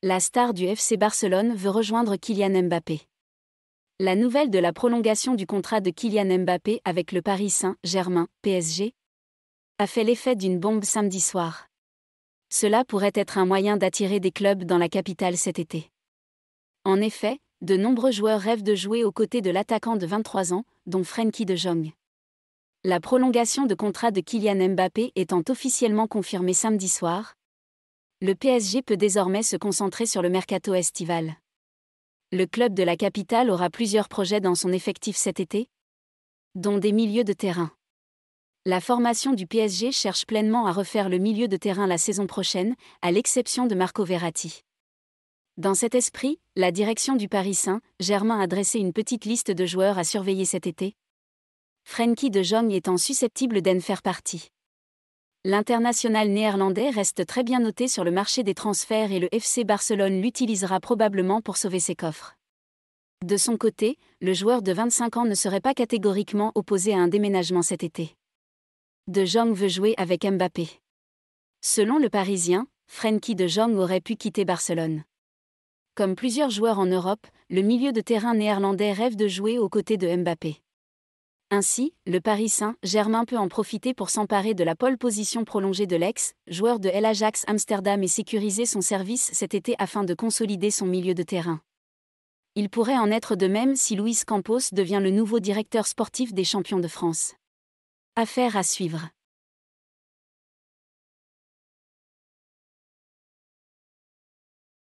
La star du FC Barcelone veut rejoindre Kylian Mbappé. La nouvelle de la prolongation du contrat de Kylian Mbappé avec le Paris Saint-Germain, PSG, a fait l'effet d'une bombe samedi soir. Cela pourrait être un moyen d'attirer des clubs dans la capitale cet été. En effet, de nombreux joueurs rêvent de jouer aux côtés de l'attaquant de 23 ans, dont Frenkie de Jong. La prolongation de contrat de Kylian Mbappé étant officiellement confirmée samedi soir, le PSG peut désormais se concentrer sur le mercato estival. Le club de la capitale aura plusieurs projets dans son effectif cet été, dont des milieux de terrain. La formation du PSG cherche pleinement à refaire le milieu de terrain la saison prochaine, à l'exception de Marco Verratti. Dans cet esprit, la direction du Paris Saint-Germain a dressé une petite liste de joueurs à surveiller cet été, Frenkie de Jong étant susceptible d'en faire partie. L'international néerlandais reste très bien noté sur le marché des transferts et le FC Barcelone l'utilisera probablement pour sauver ses coffres. De son côté, le joueur de 25 ans ne serait pas catégoriquement opposé à un déménagement cet été. De Jong veut jouer avec Mbappé. Selon le Parisien, Frenkie de Jong aurait pu quitter Barcelone. Comme plusieurs joueurs en Europe, le milieu de terrain néerlandais rêve de jouer aux côtés de Mbappé. Ainsi, le Paris Saint-Germain peut en profiter pour s'emparer de la pole position prolongée de l'ex-joueur de l'Ajax Amsterdam et sécuriser son service cet été afin de consolider son milieu de terrain. Il pourrait en être de même si Luis Campos devient le nouveau directeur sportif des champions de France. Affaire à suivre.